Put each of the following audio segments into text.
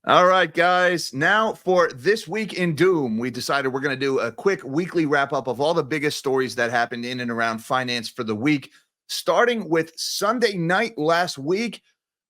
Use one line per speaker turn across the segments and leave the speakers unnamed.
All right, guys. Now for This Week in Doom, we decided we're going to do a quick weekly wrap up of all the biggest stories that happened in and around finance for the week. Starting with Sunday night last week,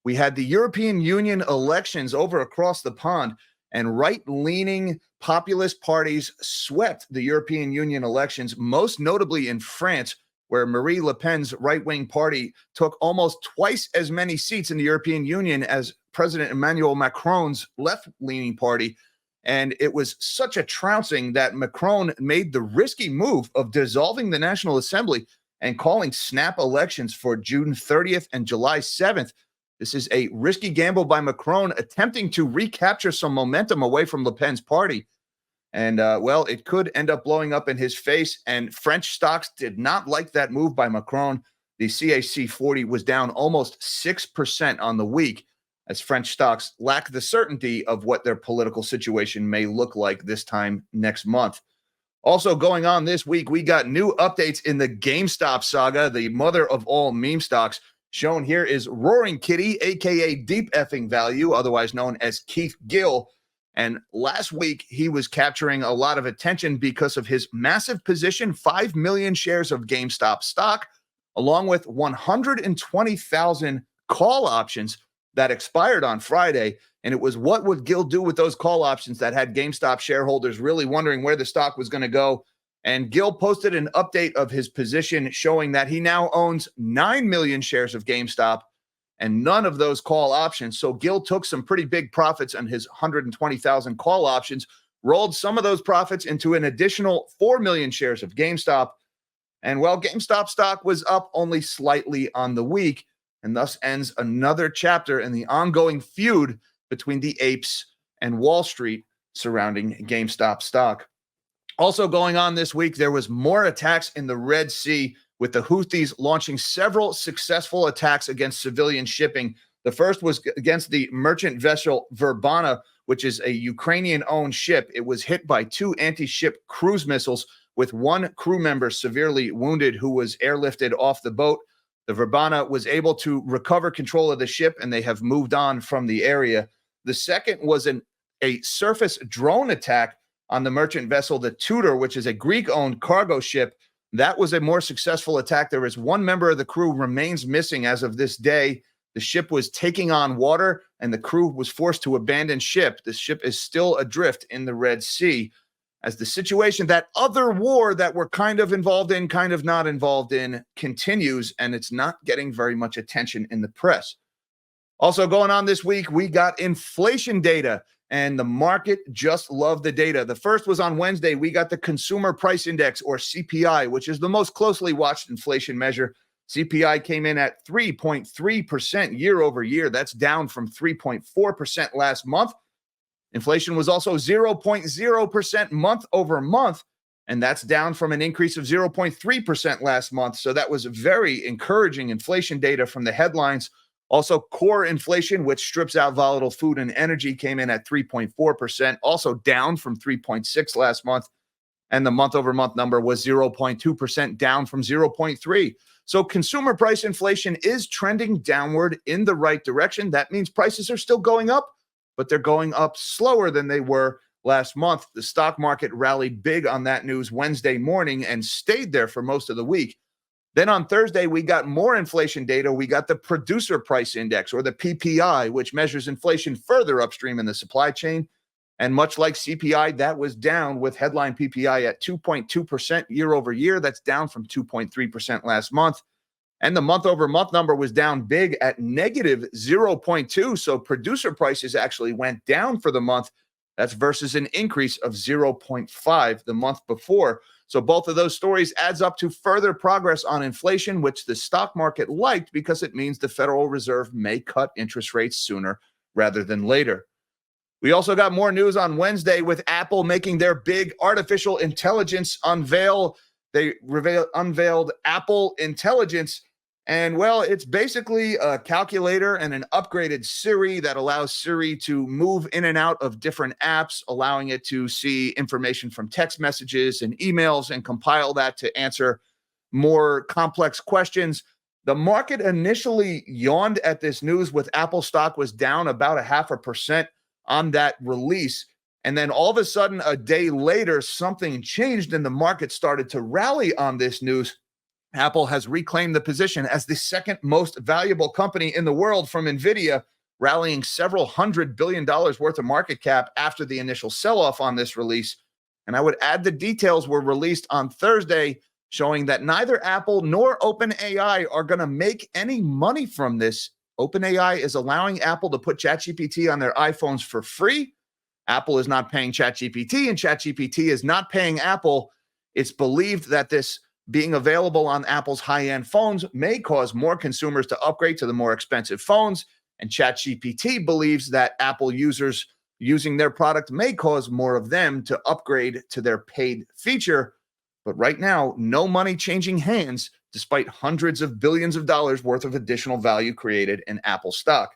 we had the European Union elections over across the pond, and right leaning populist parties swept the European Union elections, most notably in France, where Marie Le Pen's right wing party took almost twice as many seats in the European Union as President Emmanuel Macron's left leaning party. And it was such a trouncing that Macron made the risky move of dissolving the National Assembly and calling snap elections for June 30th and July 7th. This is a risky gamble by Macron, attempting to recapture some momentum away from Le Pen's party. And, well, it could end up blowing up in his face. And French stocks did not like that move by Macron. The CAC 40 was down almost 6% on the week, as French stocks lack the certainty of what their political situation may look like this time next month. Also going on this week, we got new updates in the GameStop saga, the mother of all meme stocks. Shown here is Roaring Kitty, aka Deep Effing Value, otherwise known as Keith Gill. And last week, he was capturing a lot of attention because of his massive position, 5 million shares of GameStop stock, along with 120,000 call options that expired on Friday. And it was what would Gill do with those call options that had GameStop shareholders really wondering where the stock was going to go. And Gill posted an update of his position showing that he now owns 9 million shares of GameStop and none of those call options. So Gill took some pretty big profits on his 120,000 call options, rolled some of those profits into an additional 4 million shares of GameStop. And well, GameStop stock was up only slightly on the week, and thus ends another chapter in the ongoing feud between the apes and Wall Street surrounding GameStop stock. Also going on this week, there was more attacks in the Red Sea, with the Houthis launching several successful attacks against civilian shipping. The first was against the merchant vessel Verbana, which is a Ukrainian-owned ship. It was hit by 2 anti-ship cruise missiles, with 1 crew member severely wounded who was airlifted off the boat. The Verbana was able to recover control of the ship, and they have moved on from the area. The second was a surface drone attack on the merchant vessel, the Tudor, which is a Greek-owned cargo ship. That was a more successful attack. There is 1 member of the crew remains missing as of this day. The ship was taking on water, and the crew was forced to abandon ship. The ship is still adrift in the Red Sea, as the situation, that other war that we're kind of involved in, kind of not involved in, continues, and it's not getting very much attention in the press. Also going on this week, we got inflation data, and the market just loved the data. The first was on Wednesday. We got the Consumer Price Index, or CPI, which is the most closely watched inflation measure. CPI came in at 3.3% year over year. That's down from 3.4% last month. Inflation was also 0.0% month over month, and that's down from an increase of 0.3% last month. So that was very encouraging inflation data from the headlines. Also, core inflation, which strips out volatile food and energy, came in at 3.4%, also down from 3.6% last month. And the month-over-month number was 0.2%, down from 0.3%. So consumer price inflation is trending downward in the right direction. That means prices are still going up, but they're going up slower than they were last month. The stock market rallied big on that news Wednesday morning and stayed there for most of the week. Then on Thursday, we got more inflation data. We got the Producer Price Index, or the PPI, which measures inflation further upstream in the supply chain. And much like CPI, that was down, with headline PPI at 2.2% year over year. That's down from 2.3% last month. And the month-over-month number was down big at negative 0.2%. So producer prices actually went down for the month. That's versus an increase of 0.5% the month before. So both of those stories adds up to further progress on inflation, which the stock market liked because it means the Federal Reserve may cut interest rates sooner rather than later. We also got more news on Wednesday with Apple making their big artificial intelligence unveil. They unveiled Apple Intelligence. And, well, it's basically a calculator and an upgraded Siri that allows Siri to move in and out of different apps, allowing it to see information from text messages and emails and compile that to answer more complex questions. The market initially yawned at this news, with Apple stock was down about 0.5%. on that release. And then all of a sudden, a day later, something changed and the market started to rally on this news. Apple has reclaimed the position as the second most valuable company in the world from NVIDIA, rallying several $100 billion worth of market cap after the initial sell-off on this release. And I would add the details were released on Thursday, showing that neither Apple nor OpenAI are going to make any money from this. OpenAI is allowing Apple to put ChatGPT on their iPhones for free. Apple is not paying ChatGPT, and ChatGPT is not paying Apple. It's believed that this being available on Apple's high-end phones may cause more consumers to upgrade to the more expensive phones. And ChatGPT believes that Apple users using their product may cause more of them to upgrade to their paid feature. But right now, no money changing hands, despite hundreds of billions of dollars worth of additional value created in Apple stock.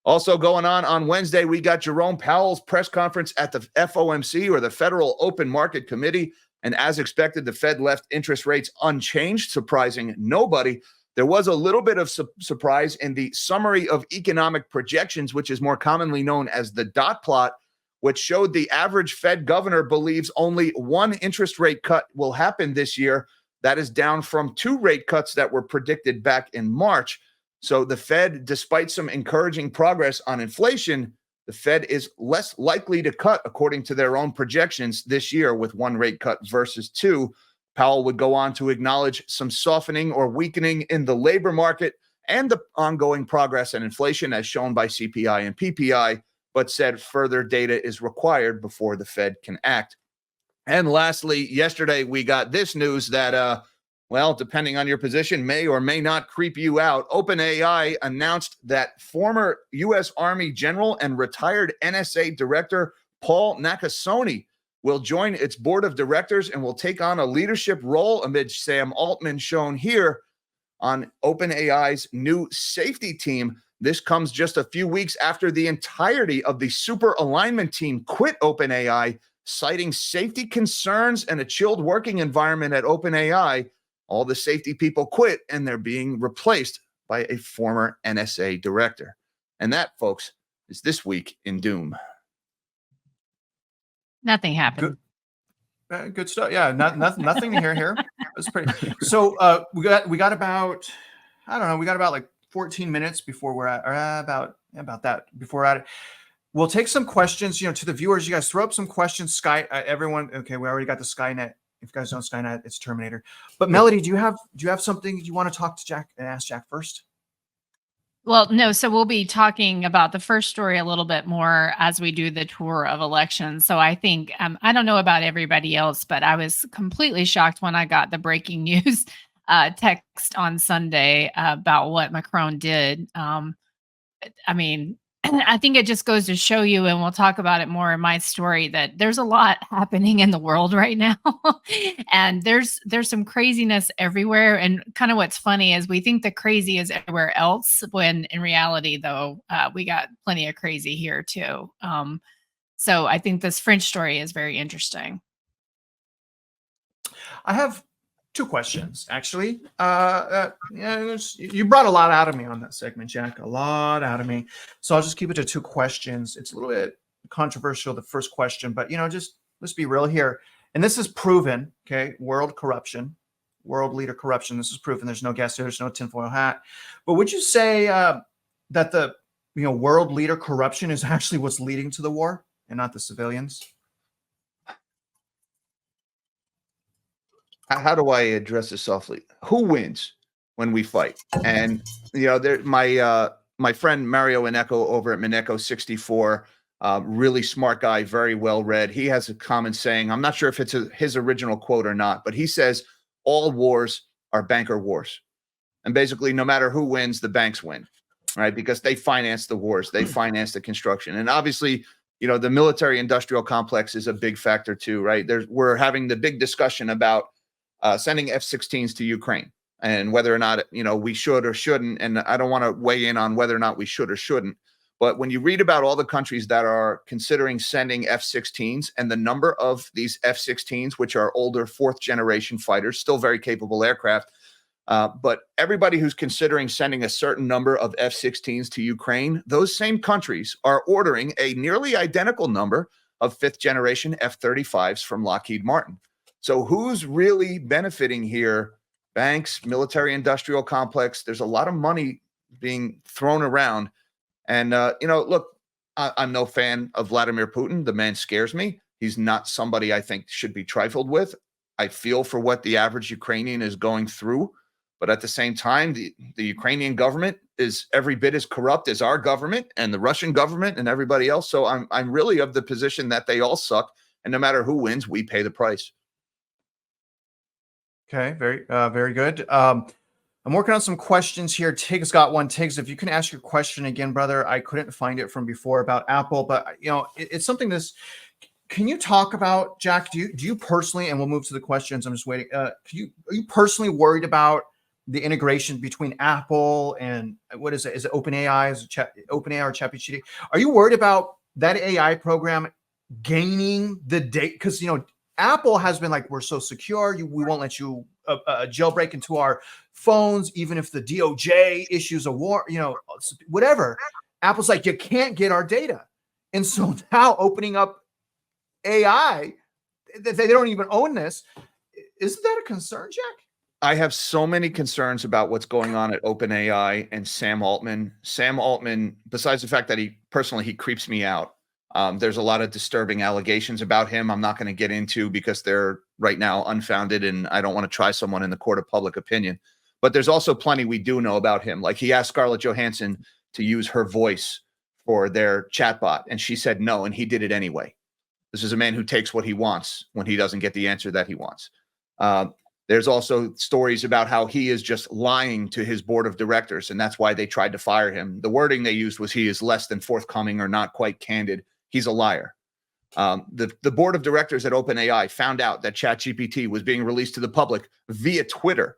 Also going on Wednesday, we got Jerome Powell's press conference at the FOMC, or the Federal Open Market Committee. And as expected, the Fed left interest rates unchanged, surprising nobody. There was a little bit of surprise in the summary of economic projections, which is more commonly known as the dot plot, which showed the average Fed governor believes only one interest rate cut will happen this year. That is down from 2 rate cuts that were predicted back in March. So the Fed, despite some encouraging progress on inflation, the Fed is less likely to cut according to their own projections this year, with 1 rate cut versus 2. Powell would go on to acknowledge some softening or weakening in the labor market and the ongoing progress in inflation as shown by CPI and PPI, but said further data is required before the Fed can act. And lastly, yesterday we got this news that, well, depending on your position, may or may not creep you out. OpenAI announced that former U.S. Army general and retired NSA director Paul Nakasone will join its board of directors and will take on a leadership role amid Sam Altman, shown here, on OpenAI's new safety team. This comes just a few weeks after the entirety of the super alignment team quit OpenAI, citing safety concerns and a chilled working environment at OpenAI. All the safety people quit, and they're being replaced by a former NSA director. And that, folks, is This Week in Doom.
Nothing happened.
Good stuff. Yeah, nothing to hear here. That's pretty. So we got about, I don't know, we got about like 14 minutes before we're at, or about that before we're at it. We'll take some questions, to the viewers. You guys throw up some questions. Everyone. Okay, we already got the Skynet. If you guys don't Skynet, it's Terminator. But Melody, do you have something you want to talk to Jack and ask Jack first?
Well, no. So we'll be talking about the first story a little bit more as we do the tour of elections. So I think, I don't know about everybody else, but I was completely shocked when I got the breaking news text on Sunday about what Macron did. I mean, I think it just goes to show you, and we'll talk about it more in my story, that there's a lot happening in the world right now. And there's some craziness everywhere. And kind of what's funny is we think the crazy is everywhere else, when in reality, though, we got plenty of crazy here too. So I think this French story is very interesting.
I have 2 questions, actually. You brought a lot out of me on that segment, Jack. A lot out of me. So I'll just keep it to 2 questions. It's a little bit controversial, the first question, but just let's be real here. And this is proven, okay? World leader corruption. This is proven. There's no guess. There's no tinfoil hat. But would you say that the world leader corruption is actually what's leading to the war and not the civilians?
How do I address this softly? Who wins when we fight? And my friend Mario Ineco over at Mineco 64, really smart guy, very well read. He has a common saying. I'm not sure if it's his original quote or not, but he says all wars are banker wars. And basically, no matter who wins, the banks win, right? Because they finance the wars, they finance the construction, and obviously, the military-industrial complex is a big factor too, right? We're having the big discussion about sending F-16s to Ukraine and whether or not, we should or shouldn't. And I don't want to weigh in on whether or not we should or shouldn't. But when you read about all the countries that are considering sending F-16s and the number of these F-16s, which are older 4th generation fighters, still very capable aircraft, But everybody who's considering sending a certain number of F-16s to Ukraine, those same countries are ordering a nearly identical number of fifth-generation F-35s from Lockheed Martin. So who's really benefiting here? Banks, military-industrial complex. There's a lot of money being thrown around. And, look, I'm no fan of Vladimir Putin. The man scares me. He's not somebody I think should be trifled with. I feel for what the average Ukrainian is going through. But at the same time, the Ukrainian government is every bit as corrupt as our government and the Russian government and everybody else. So I'm really of the position that they all suck. And no matter who wins, we pay the price.
Okay, very good. I'm working on some questions here. Tiggs got one. Tiggs, if you can ask your question again, brother. I couldn't find it from before about Apple, but it's something this. Can you talk about, Jack? Do you personally, and we'll move to the questions. I'm just waiting. Are you personally worried about the integration between Apple and what is it? Is it OpenAI? Is it OpenAI or ChatGPT? Are you worried about that AI program gaining the data? Because Apple has been like, we're so secure, we won't let you jailbreak into our phones, even if the DOJ issues a war, whatever. Apple's like, you can't get our data. And so now opening up AI, they don't even own this. Isn't that a concern, Jack?
I have so many concerns about what's going on at OpenAI and Sam Altman. Sam Altman, besides the fact that he creeps me out. There's a lot of disturbing allegations about him I'm not going to get into because they're right now unfounded, and I don't want to try someone in the court of public opinion. But there's also plenty we do know about him. Like he asked Scarlett Johansson to use her voice for their chatbot, and she said no, and he did it anyway. This is a man who takes what he wants when he doesn't get the answer that he wants. There's also stories about how he is just lying to his board of directors, and that's why they tried to fire him. The wording they used was he is less than forthcoming or not quite candid. He's a liar. The board of directors at OpenAI found out that ChatGPT was being released to the public via Twitter.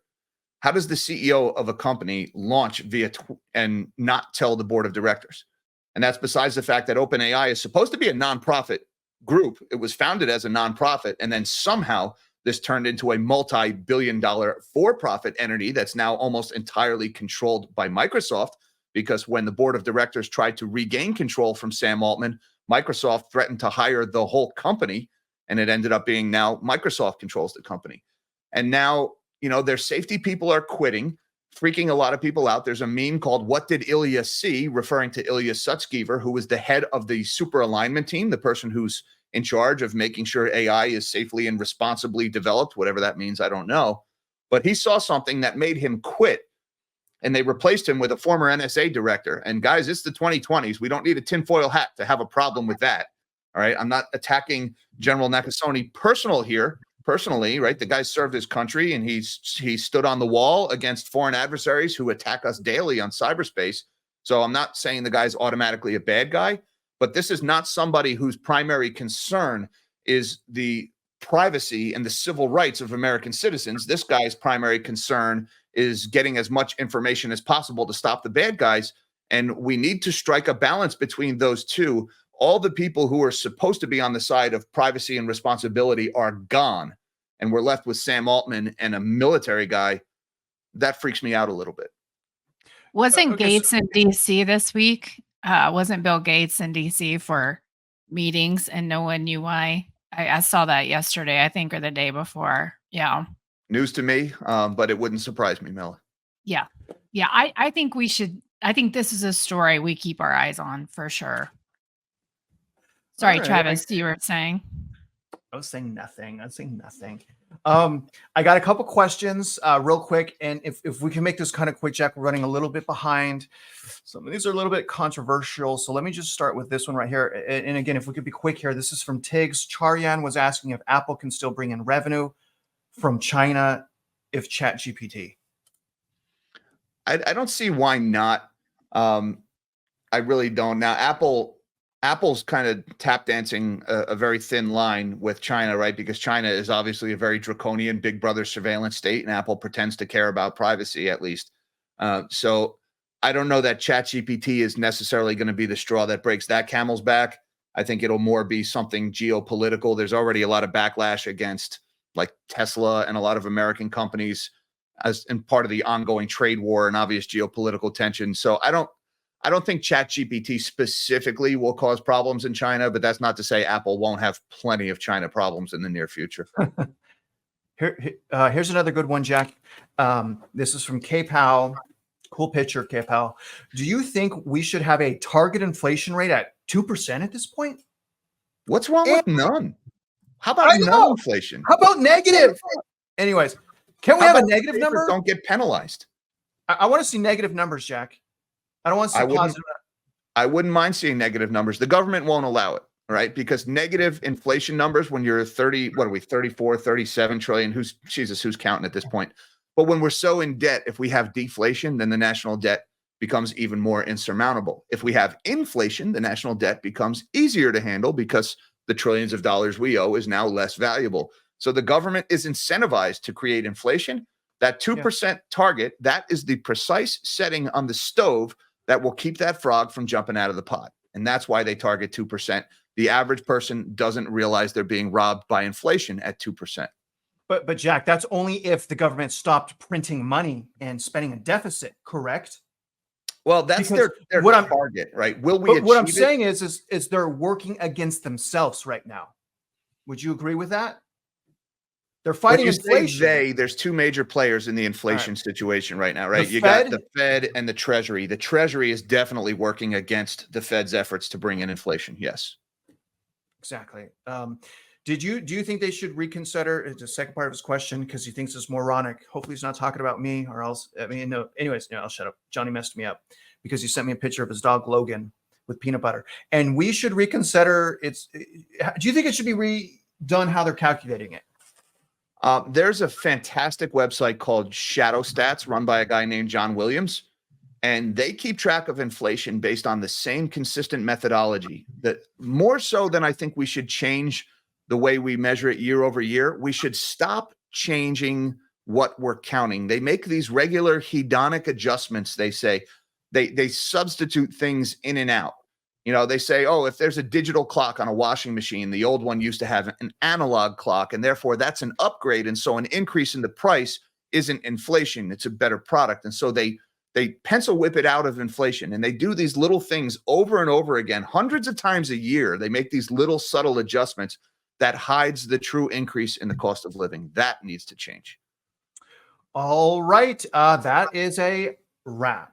How does the CEO of a company launch via and not tell the board of directors? And that's besides the fact that OpenAI is supposed to be a nonprofit group. It was founded as a nonprofit, and then somehow this turned into a multi-billion-dollar for-profit entity that's now almost entirely controlled by Microsoft, because when the board of directors tried to regain control from Sam Altman, Microsoft threatened to hire the whole company, and it ended up being now Microsoft controls the company. And now, their safety people are quitting, freaking a lot of people out. There's a meme called "What Did Ilya See?" referring to Ilya Sutskever, who was the head of the super alignment team, the person who's in charge of making sure AI is safely and responsibly developed, whatever that means, I don't know. But he saw something that made him quit, and they replaced him with a former NSA director. And guys, it's the 2020s. We don't need a tinfoil hat to have a problem with that. All right. I'm not attacking General Nakasone personally, right? The guy served his country, and he stood on the wall against foreign adversaries who attack us daily on cyberspace. So I'm not saying the guy's automatically a bad guy, but this is not somebody whose primary concern is the privacy and the civil rights of American citizens. This guy's primary concern is getting as much information as possible to stop the bad guys. And we need to strike a balance between those two. All the people who are supposed to be on the side of privacy and responsibility are gone, and we're left with Sam Altman and a military guy. That freaks me out a little bit.
Wasn't Gates in DC this week? Wasn't Bill Gates in DC for meetings and no one knew why? I saw that yesterday, I think, or the day before. Yeah.
News to me, but it wouldn't surprise me, Mel.
Yeah. Yeah. I think this is a story we keep our eyes on for sure. Sorry, right, Travis, you were saying.
I was saying nothing. I got a couple questions real quick. And if we can make this kind of quick, Jack, we're running a little bit behind. Some of these are a little bit controversial. So let me just start with this one right here. And again, if we could be quick here, this is from Tiggs. Charyan was asking if Apple can still bring in revenue from China if ChatGPT.
I don't see why not. I really don't. Now, Apple's kind of tap dancing a very thin line with China, right? Because China is obviously a very draconian big brother surveillance state, and Apple pretends to care about privacy, at least. So I don't know that ChatGPT is necessarily going to be the straw that breaks that camel's back. I think it'll more be something geopolitical. There's already a lot of backlash against like Tesla and a lot of American companies as in part of the ongoing trade war and obvious geopolitical tension. So I don't think ChatGPT specifically will cause problems in China, but that's not to say Apple won't have plenty of China problems in the near future.
Here's another good one, Jack. This is from K-Pal. Cool picture, K-Pal. Do you think we should have a target inflation rate at 2% at this point?
What's wrong with none? How about no inflation?
How about negative? Anyways, can we have a negative number?
Don't get penalized.
I want to see negative numbers, Jack. I don't want to see positive.
I wouldn't mind seeing negative numbers. The government won't allow it, right? Because negative inflation numbers, when you're 34, 37 trillion, who's counting at this point? But when we're so in debt, if we have deflation, then the national debt becomes even more insurmountable. If we have inflation, the national debt becomes easier to handle because the trillions of dollars we owe is now less valuable. So the government is incentivized to create inflation. That 2% target, that is the precise setting on the stove that will keep that frog from jumping out of the pot. And that's why they target 2%. The average person doesn't realize they're being robbed by inflation at 2%.
But Jack, that's only if the government stopped printing money and spending a deficit, correct?
Well, that's
Because
their target, right? Will we achieve
what I'm
it?
saying is they're working against themselves right now. Would you agree with that? They're fighting inflation.
There's two major players in the inflation situation right now, right?
The
You
Fed?
got the Fed and the Treasury. The Treasury is definitely working against the Fed's efforts to bring in inflation. Yes.
Exactly. Do you think they should reconsider? It's the second part of his question because he thinks it's moronic. Hopefully, he's not talking about me, or else. I mean, no. Anyways, no, I'll shut up. Johnny messed me up because he sent me a picture of his dog Logan with peanut butter, and we should reconsider. Do you think it should be redone how they're calculating it?
There's a fantastic website called Shadow Stats run by a guy named John Williams, and they keep track of inflation based on the same consistent methodology. That more so than I think we should change the way we measure it year over year. We should stop changing what we're counting. They make these regular hedonic adjustments. They say they substitute things in and out. You know, they say, oh, if there's a digital clock on a washing machine, the old one used to have an analog clock, and therefore that's an upgrade. And so an increase in the price isn't inflation. It's a better product. And so they pencil whip it out of inflation, and they do these little things over and over again, hundreds of times a year. They make these little subtle adjustments that hides the true increase in the cost of living. That needs to change.
All right. That is a wrap.